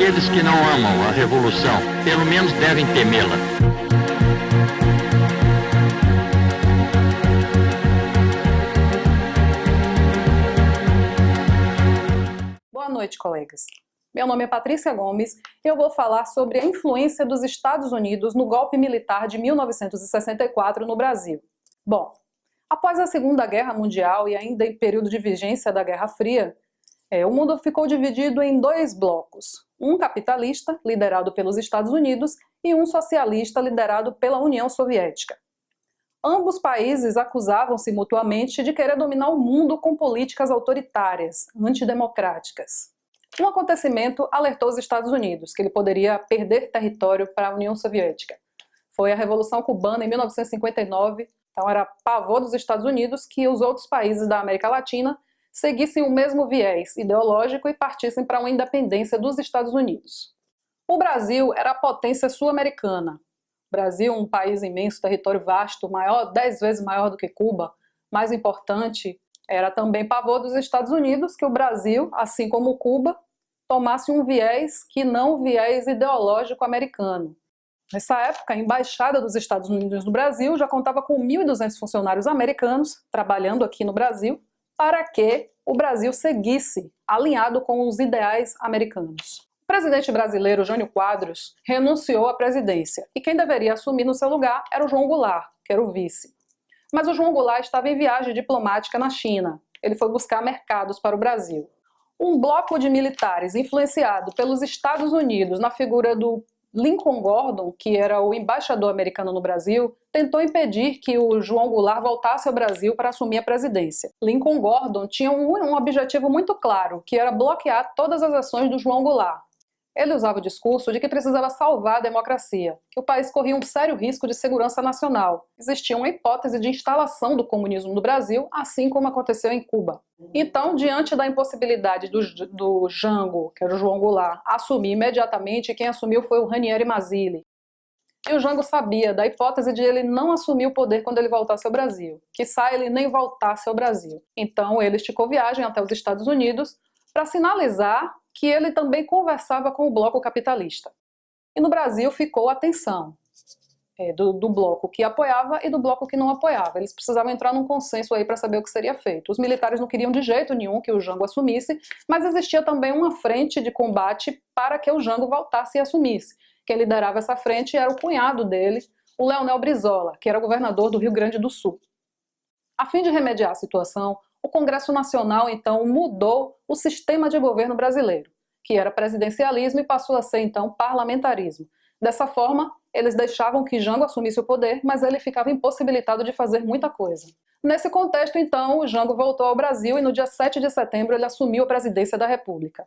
Aqueles que não amam a revolução, pelo menos devem temê-la. Boa noite, colegas. Meu nome é Patrícia Gomes e eu vou falar sobre a influência dos Estados Unidos no golpe militar de 1964 no Brasil. Bom, após a Segunda Guerra Mundial e ainda em período de vigência da Guerra Fria, o mundo ficou dividido em dois blocos, um capitalista, liderado pelos Estados Unidos, e um socialista, liderado pela União Soviética. Ambos países acusavam-se mutuamente de querer dominar o mundo com políticas autoritárias, antidemocráticas. Um acontecimento alertou os Estados Unidos, que ele poderia perder território para a União Soviética. Foi a Revolução Cubana em 1959, então era pavor dos Estados Unidos que os outros países da América Latina seguissem o mesmo viés ideológico e partissem para uma independência dos Estados Unidos. O Brasil era a potência sul-americana. Brasil, um país imenso, território vasto, 10 vezes maior do que Cuba. Mais importante, era também pavor dos Estados Unidos que o Brasil, assim como Cuba, tomasse um viés que não o viés ideológico americano. Nessa época, a Embaixada dos Estados Unidos no Brasil já contava com 1.200 funcionários americanos trabalhando aqui no Brasil para que o Brasil seguisse alinhado com os ideais americanos. O presidente brasileiro, Jânio Quadros, renunciou à presidência e quem deveria assumir no seu lugar era o João Goulart, que era o vice. Mas o João Goulart estava em viagem diplomática na China. Ele foi buscar mercados para o Brasil. Um bloco de militares influenciado pelos Estados Unidos na figura do Lincoln Gordon, que era o embaixador americano no Brasil, tentou impedir que o João Goulart voltasse ao Brasil para assumir a presidência. Lincoln Gordon tinha um objetivo muito claro, que era bloquear todas as ações do João Goulart. Ele usava o discurso de que precisava salvar a democracia, que o país corria um sério risco de segurança nacional. Existia uma hipótese de instalação do comunismo no Brasil, assim como aconteceu em Cuba. Então, diante da impossibilidade do Jango, que era o João Goulart, assumir imediatamente, quem assumiu foi o Ranieri Mazzilli. E o Jango sabia da hipótese de ele não assumir o poder quando ele voltasse ao Brasil, quiçá ele nem voltasse ao Brasil. Então, ele esticou viagem até os Estados Unidos para sinalizar que ele também conversava com o bloco capitalista. E no Brasil ficou a tensão do bloco que apoiava e do bloco que não apoiava. Eles precisavam entrar num consenso aí para saber o que seria feito. Os militares não queriam de jeito nenhum que o Jango assumisse, mas existia também uma frente de combate para que o Jango voltasse e assumisse. Quem liderava essa frente era o cunhado dele, o Leonel Brizola, que era governador do Rio Grande do Sul. A fim de remediar a situação, o Congresso Nacional, então, mudou o sistema de governo brasileiro, que era presidencialismo e passou a ser, então, parlamentarismo. Dessa forma, eles deixavam que Jango assumisse o poder, mas ele ficava impossibilitado de fazer muita coisa. Nesse contexto, então, o Jango voltou ao Brasil e no dia 7 de setembro ele assumiu a presidência da República.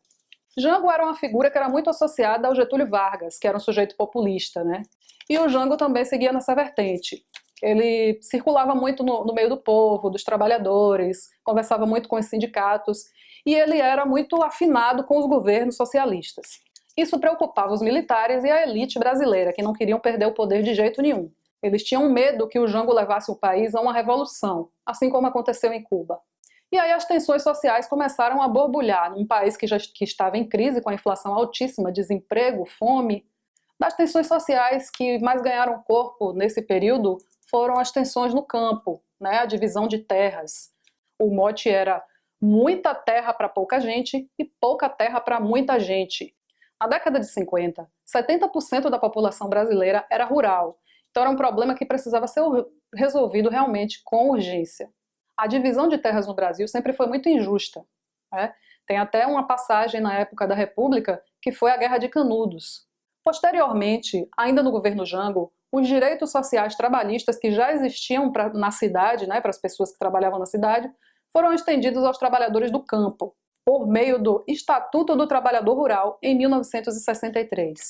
Jango era uma figura que era muito associada ao Getúlio Vargas, que era um sujeito populista, né? E o Jango também seguia nessa vertente. Ele circulava muito no meio do povo, dos trabalhadores, conversava muito com os sindicatos e ele era muito afinado com os governos socialistas. Isso preocupava os militares e a elite brasileira, que não queriam perder o poder de jeito nenhum. Eles tinham medo que o Jango levasse o país a uma revolução, assim como aconteceu em Cuba. E aí as tensões sociais começaram a borbulhar num país que estava em crise com a inflação altíssima, desemprego, fome. Das tensões sociais que mais ganharam corpo nesse período foram as tensões no campo, né? A divisão de terras. O mote era muita terra para pouca gente e pouca terra para muita gente. Na década de 50, 70% da população brasileira era rural, então era um problema que precisava ser resolvido realmente com urgência. A divisão de terras no Brasil sempre foi muito injusta, né? Tem até uma passagem na época da República que foi a Guerra de Canudos. Posteriormente, ainda no governo Jango, os direitos sociais trabalhistas que já existiam na cidade, né, para as pessoas que trabalhavam na cidade, foram estendidos aos trabalhadores do campo, por meio do Estatuto do Trabalhador Rural, em 1963.